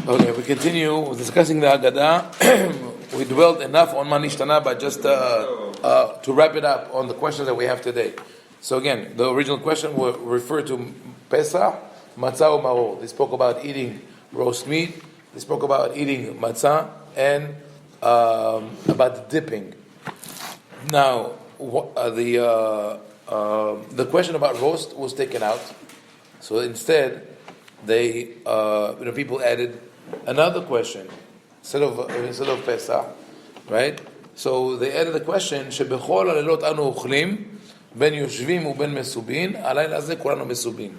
Okay, we continue discussing the Haggadah. We dwelled enough on Manishtana, but just to wrap it up on the questions that we have today. So again, the original question will refer to Pesach, Matzah, Maror. They spoke about eating roast meat. They spoke about eating matzah and about the dipping. Now, the question about roast was taken out. So instead, people added another question instead of Pesach, right? So they added the question: "Shebechol halelot anu ochlim ben yoshvim uben mesubin, alayla hazeh kulanu mesubin."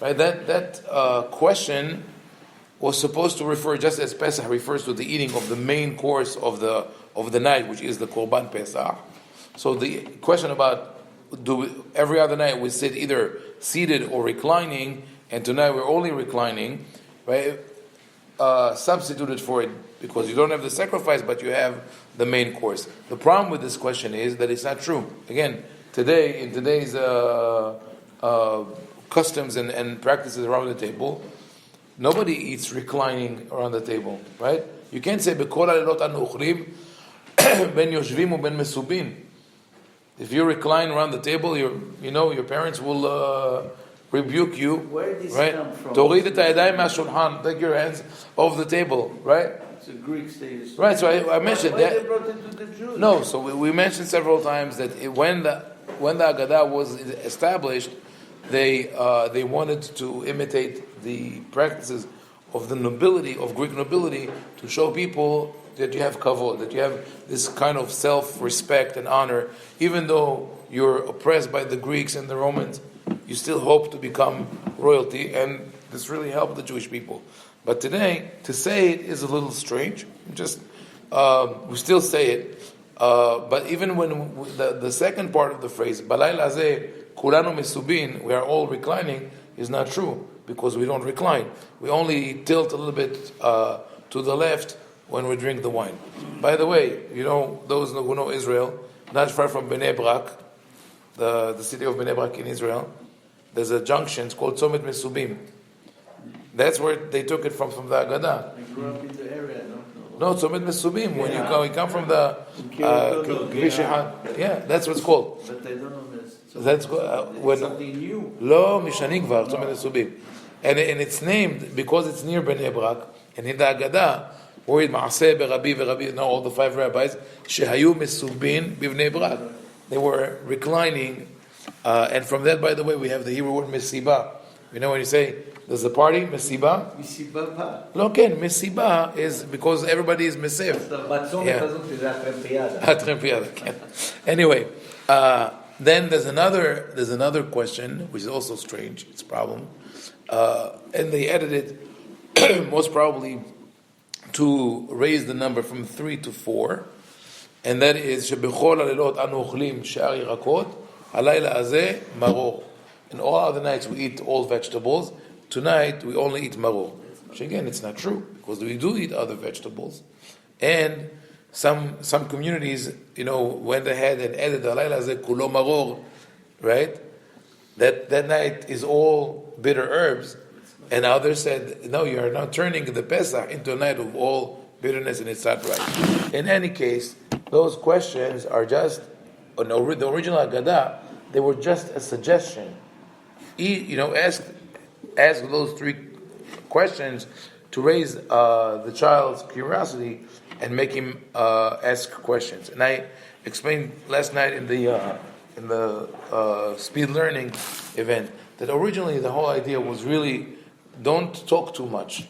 Right? That question was supposed to refer, just as Pesach refers to the eating of the main course of the night, which is the Korban Pesach. So the question about every other night we sit either seated or reclining, and tonight we're only reclining, right? Substituted for it because you don't have the sacrifice, but you have the main course. The problem with this question is that it's not true. Again, in today's customs and practices around the table, nobody eats reclining around the table, right? You can't say "B'kol halelot anu ochlim ben yoshvim uben mesubin." If you recline around the table, your parents will rebuke you. Where did this come from? Torid et hayadayim mashulchan. Take your hands off the table, right? It's a Greek status. Right. So I mentioned why that. They brought it to the Jews? No. So we mentioned several times that when the Haggadah was established, they wanted to imitate the practices of the nobility, of Greek nobility, to show people that you have kavod, that you have this kind of self-respect and honor. Even though you're oppressed by the Greeks and the Romans, you still hope to become royalty, and this really helped the Jewish people. But today, to say it is a little strange. We still say it, but even when the second part of the phrase, "Balayla hazeh kulanu mesubin," we are all reclining, is not true, because we don't recline. We only tilt a little bit to the left when we drink the wine. By the way, those who know Israel, not far from Bnei Brak, the city of Bnei Brak in Israel, there's a junction, it's called Tzomet Mesubim. That's where they took it from the Haggadah. I grew up in the area, No, Tzomet Mesubim. When you come from the yeah, that's what it's called. But I don't know this. So That's something new. Lo Mishani Gvar, Tzomet Mesubim. And it's named because it's near Bnei Brak, and in the Haggadah, where it Maaseh Rabbi-ovadia, all the 5 rabbis, Shehayu Mesubin Bivnei Brak. They were reclining, and from that, by the way, we have the Hebrew word Mesiba. When you say there's a party, Mesiba. Mesiba. No, Mesiba is because everybody is Mesev. Anyway, then there's another question which is also strange. It's a problem, and they edited it most probably to raise the number from 3 to 4, and that is "Shebechol halelot anu ochlim she'ar yirakot, halayla hazeh maror." In all other nights we eat all vegetables. Tonight we only eat maror. Which again, it's not true, because we do eat other vegetables. And some communities, went ahead and added halayla hazeh kulo maror, right? That night is all bitter herbs. And others said, no, you are now turning the Pesach into a night of all bitterness, and it's not right. In any case, those questions are just, the original Haggadah, they were just a suggestion. Ask those 3 questions to raise the child's curiosity and make him ask questions. And I explained last night in the speed learning event that originally the whole idea was really, don't talk too much.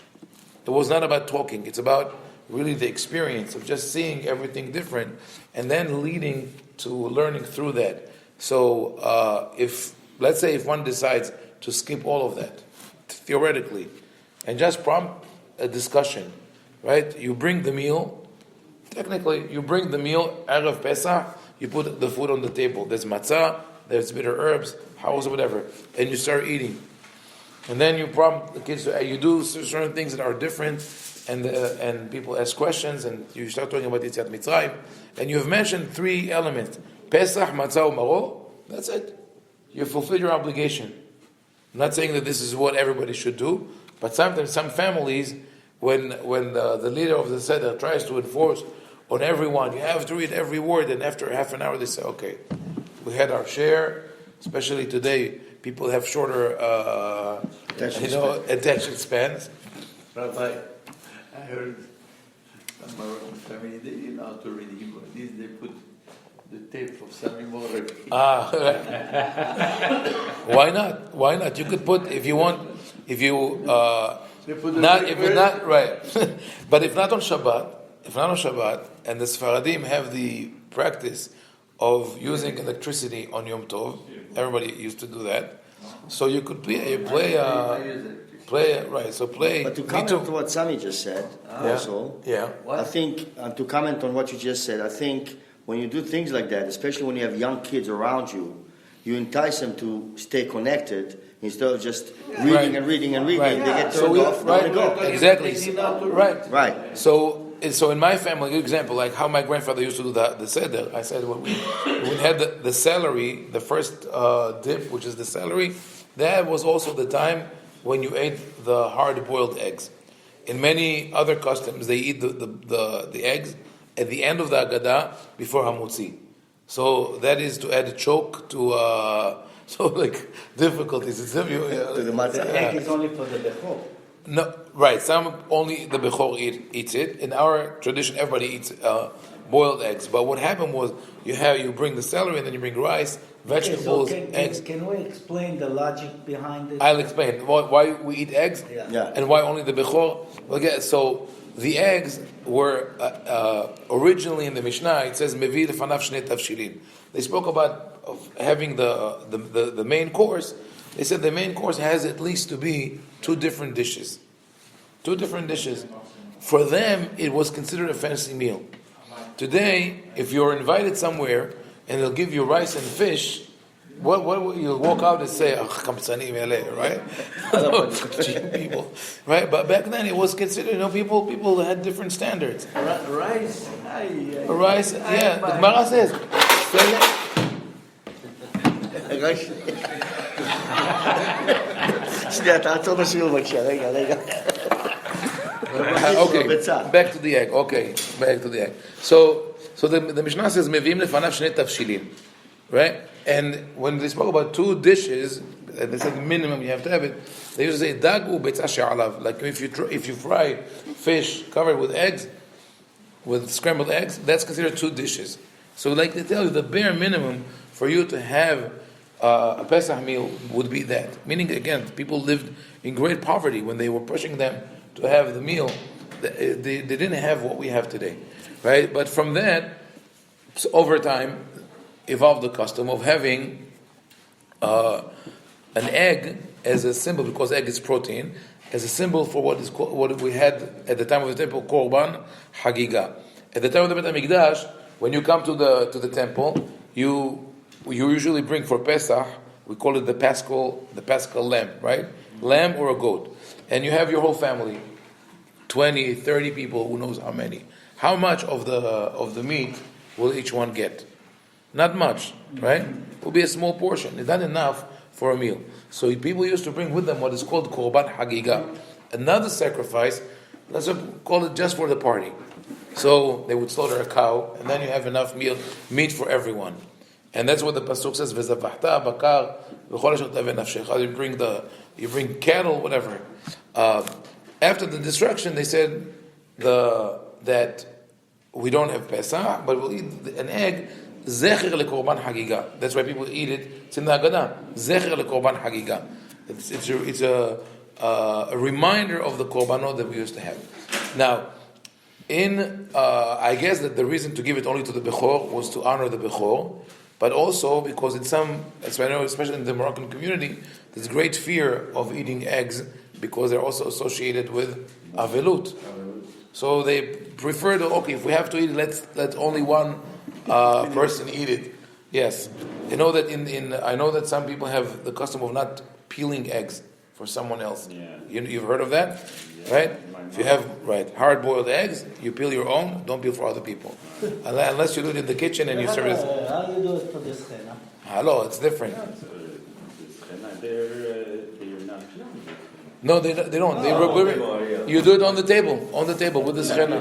It was not about talking. It's about really the experience of just seeing everything different and then leading to learning through that. So let's say if one decides to skip all of that, theoretically, and just prompt a discussion, right? You bring the meal, technically, you bring the meal out of Pesach, you put the food on the table. There's matzah, there's bitter herbs, house, whatever, and you start eating. And then you prompt the kids you do certain things that are different, and people ask questions, and you start talking about Yetziat Mitzrayim, and you have mentioned 3 elements: Pesach, Matzah, Maror. That's it. You fulfill your obligation. I'm not saying that this is what everybody should do, but sometimes some families when the leader of the Seder tries to enforce on everyone, you have to read every word, and after half an hour they say, okay, we had our share. Especially today, people have shorter attention spans. Rabbi, I heard a Moroccan family, they didn't know how to read Hebrew. These they put the tape of Sami Morek. Why not? Why not? You could put, if you want, if you not, if you're not right, but if not on Shabbat, and the Sfaradim have the practice of using electricity on Yom Tov, everybody used to do that. So you could play. But to comment on what Sami just said, also, I think to comment on what you just said, I think when you do things like that, especially when you have young kids around you, you entice them to stay connected instead of just reading and reading and reading. Right. They get turned off. Right. Go. Exactly. Right. So in my family, good example, like how my grandfather used to do the seder. I said when we had the celery, the first dip, which is the celery, that was also the time when you ate the hard-boiled eggs. In many other customs, they eat the eggs at the end of the Haggadah before Hamutzi. So that is to add a choke to difficulties. To the matzah. The egg is only for the bechor. No, right. Some only the bechor eats it. In our tradition, everybody eats boiled eggs. But what happened was you bring the celery and then you bring rice, vegetables, eggs. Can we explain the logic behind it? I'll explain why we eat eggs and why only the bechor. Okay, so the eggs were originally in the Mishnah. It says mevi lefanav shnei tavshilin. They spoke about having the main course. They said the main course has at least to be two different dishes. For them, it was considered a fancy meal. Today, if you're invited somewhere and they'll give you rice and fish, what you'll walk out and say, right? Cheap people, right? But back then it was considered, people had different standards. Rice, yeah. The Gemara says, שנייה, תעצור בשיעור בבקשה, רגע. Okay, back to the egg. So the Mishnah says, מביאים לפניו שני תבשילים, right? And when they spoke about two dishes, they said minimum you have to have it. They used to say dag u'betzah she'alav. Like if you fry fish covered with eggs, with scrambled eggs, that's considered two dishes. So like they tell you, the bare minimum for you to have a Pesach meal would be that. Meaning again, people lived in great poverty when they were pushing them to have the meal. They didn't have what we have today, right? But from that, over time, evolved the custom of having an egg as a symbol, because egg is protein, as a symbol for what we had at the time of the temple, Korban Haggadah. At the time of the Bet HaMikdash, when you come to the temple, you usually bring for Pesach, we call it the Paschal lamb, right? Lamb or a goat. And you have your whole family, 20, 30 people, who knows how many. How much of the meat will each one get? Not much, right? It will be a small portion. It's not enough for a meal. So people used to bring with them what is called Korban Haggadah, another sacrifice. Let's call it just for the party. So they would slaughter a cow, and then you have enough meat for everyone. And that's what the pasuk says: "V'zavachta bakar v'chol asher taveh nafshecha." You bring cattle, whatever. After the destruction, they said that we don't have Pesach, but we'll eat an egg. Zecher lekorban Haggadah. That's why people eat it. It's in the Haggadah. Zecher lekorban Haggadah. It's a reminder of the korbanot that we used to have. Now, I guess that the reason to give it only to the Bechor was to honor the Bechor, but also because as I know, especially in the Moroccan community, there's great fear of eating eggs because they're also associated with avelut. So they prefer if we have to eat it, let only one person eat it. Yes, I know that some people have the custom of not peeling eggs for someone else. Yeah. You've heard of that, right? If you have hard-boiled eggs, you peel your own. Don't peel for other people, unless you do it in the kitchen and you serve it. How do you do it for the schena? Hello, it's different. They're not peeling. No, they don't. You do it on the table with the schena.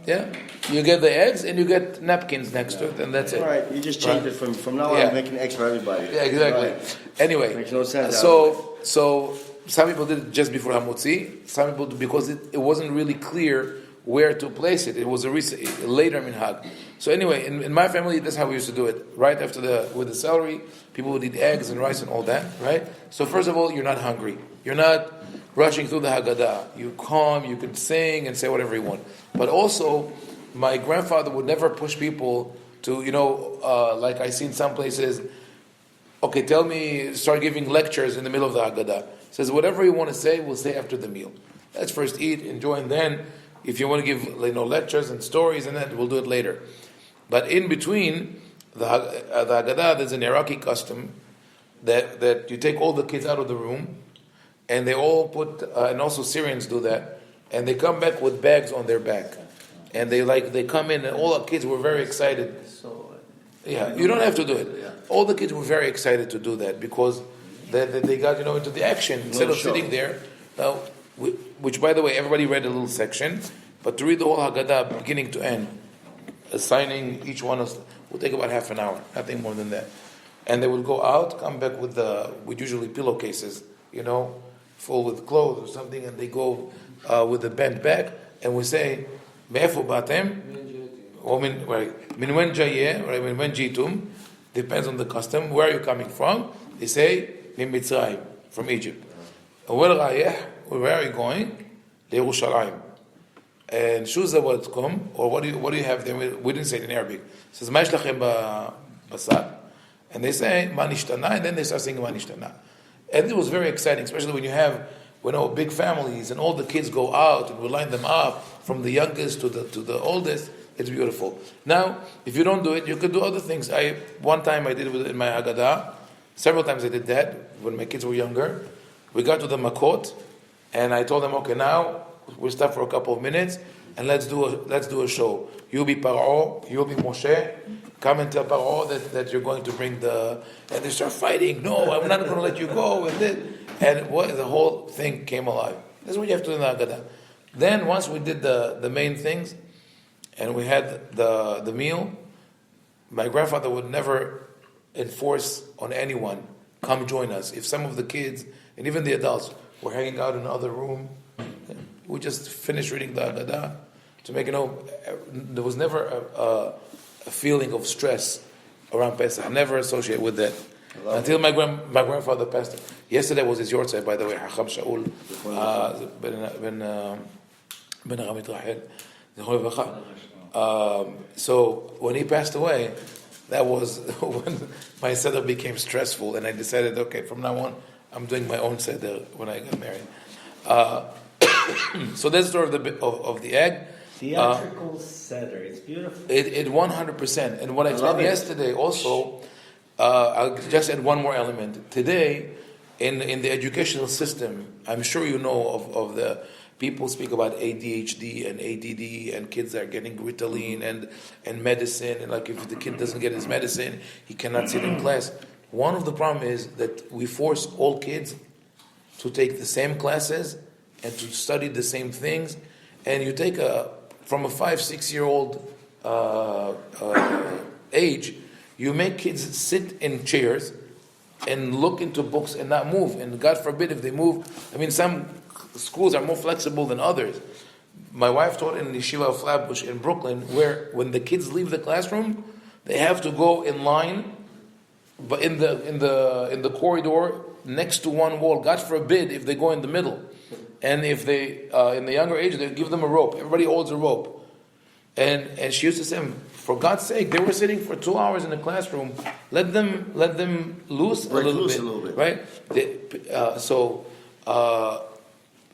Yeah. You get the eggs and you get napkins next to it, and that's it. All right, you just changed it from now on, making eggs for everybody. Yeah, exactly. Right. Anyway, makes no sense. So some people did it just before Hamotzi. Some people because it wasn't really clear where to place it. It was a later minhag. So anyway, in my family, that's how we used to do it. Right after with the celery, people would eat eggs and rice and all that. Right. So first of all, you're not hungry. You're not rushing through the Haggadah. You calm. You can sing and say whatever you want. But also, my grandfather would never push people to, like I see in some places. Okay, start giving lectures in the middle of the Haggadah. Says whatever you want to say, we'll say after the meal. Let's first eat, enjoy, and then if you want to give lectures and stories, and then we'll do it later. But in between the Haggadah, there's an Iraqi custom that you take all the kids out of the room, and they all and also Syrians do that, and they come back with bags on their back, and they come in, and all the kids were very excited. Yeah, you don't have to do it. All the kids were very excited to do that because they got into the action instead of sitting there. Now, which by the way, everybody read a little section, but to read the whole Haggadah beginning to end, assigning each one will take about half an hour, nothing more than that. And they would go out, come back with usually pillowcases, full with clothes or something, and they go with the bent back, and we say, "Me'efu batem?" Or min wen jayeh, or min wen jitum, depends on the custom. Where are you coming from? They say, "Min Mitzrayim," from Egypt. Where are you going? Yerushalayim. And shuza wadkom, or what do you have there? We didn't say it in Arabic. It says ma shlachem basar, and they say ma nishtana, and then they start singing ma nishtana. And it was very exciting, especially when you have big families and all the kids go out and we line them up from the youngest to the oldest. It's beautiful. Now, if you don't do it, you could do other things. One time I did it in my Haggadah. Several times I did that when my kids were younger. We got to the Makot, and I told them, okay, now we'll stop for a couple of minutes, and let's do a show. You'll be Paro, you'll be Moshe. Come and tell Paro that you're going to bring and they start fighting. No, I'm not going to let you go. And the whole thing came alive. That's what you have to do in the Haggadah. Then once we did the main things, and we had the meal, my grandfather would never enforce on anyone, come join us. If some of the kids, and even the adults, were hanging out in another room, we just finished reading the Haggadah to make there was never a feeling of stress around Pesach. I never associate with that. Until my grandfather passed. Yesterday was his yortzeit, by the way, Hacham Shaul ben Ramit Rahel. So when he passed away, that was when my seder became stressful, and I decided, okay, from now on, I'm doing my own seder when I got married. So that's the story of the egg. Theatrical seder, it's beautiful. It 100%. And what I explained yesterday also, I'll just add one more element. Today, in the educational system, I'm sure you know of the people speak about ADHD and ADD, and kids are getting Ritalin and medicine, and like if the kid doesn't get his medicine, he cannot sit in class. One of the problems is that we force all kids to take the same classes and to study the same things, and you take from a 5-6 year old age, you make kids sit in chairs and look into books and not move, and God forbid if they move. I mean, some schools are more flexible than others. My wife taught in the Yeshiva of Flatbush in Brooklyn, where when the kids leave the classroom, they have to go in line, but in the corridor next to one wall. God forbid if they go in the middle, and if they in the younger age, they give them a rope. Everybody holds a rope, and she used to say, for God's sake, they were sitting for 2 hours in the classroom. Let them loose a little bit, right?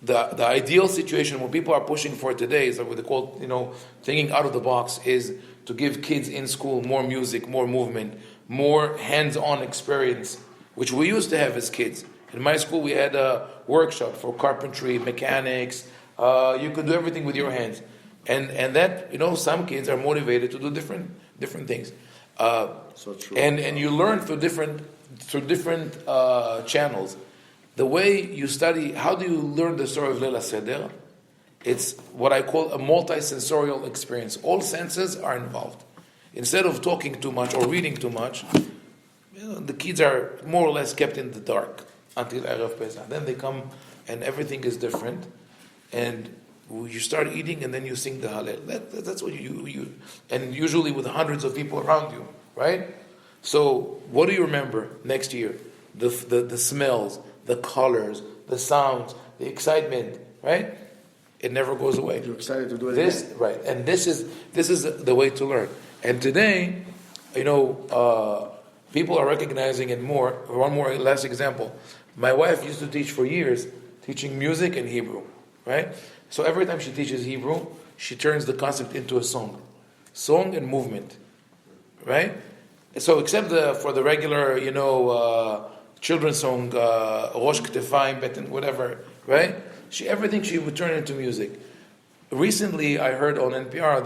The ideal situation, what people are pushing for today, is what they call, thinking out of the box, is to give kids in school more music, more movement, more hands-on experience, which we used to have as kids. In my school, we had a workshop for carpentry, mechanics. You could do everything with your hands, and that some kids are motivated to do different things. So true. And you learn through different channels. the way you study, how do you learn the story of Leila Seder? It's what I call a multi-sensorial experience. All senses are involved. Instead of talking too much or reading too much, the kids are more or less kept in the dark until Erev Pesach. Then they come and everything is different. And you start eating and then you sing the Hallel. That's what you and usually with hundreds of people around you, right? So what do you remember next year? The smells, the colors, the sounds, the excitement, right? It never goes away. You're excited to do it this again. Right, and this is the way to learn. And today, people are recognizing it more. One more last example. My wife used to teach for years, teaching music and Hebrew, right? So every time she teaches Hebrew, she turns the concept into a song and movement, right? So except for the regular, children's song, Rosh Ketefayim, Beten, whatever, right? Everything she would turn into music. Recently, I heard on NPR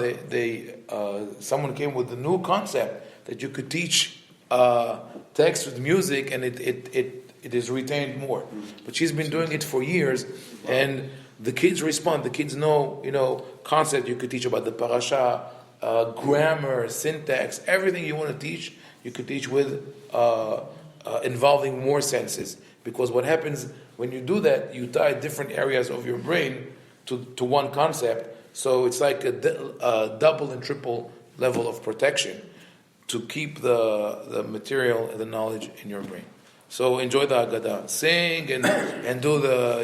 someone came with a new concept that you could teach text with music, and it is retained more. But she's been doing it for years, and the kids respond. The kids know, concept you could teach about the parasha, grammar, syntax, everything you want to teach, you could teach with involving more senses. Because what happens when you do that, you tie different areas of your brain to one concept. So it's like a double and triple level of protection to keep the material and the knowledge in your brain. So enjoy the Haggadah. Sing and do the,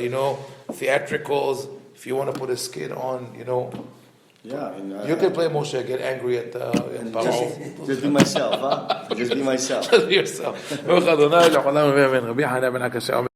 theatricals. If you want to put a skit on, Yeah, you can play Moshe, get angry at Paro. Just be myself, huh? Just be myself. Just be yourself.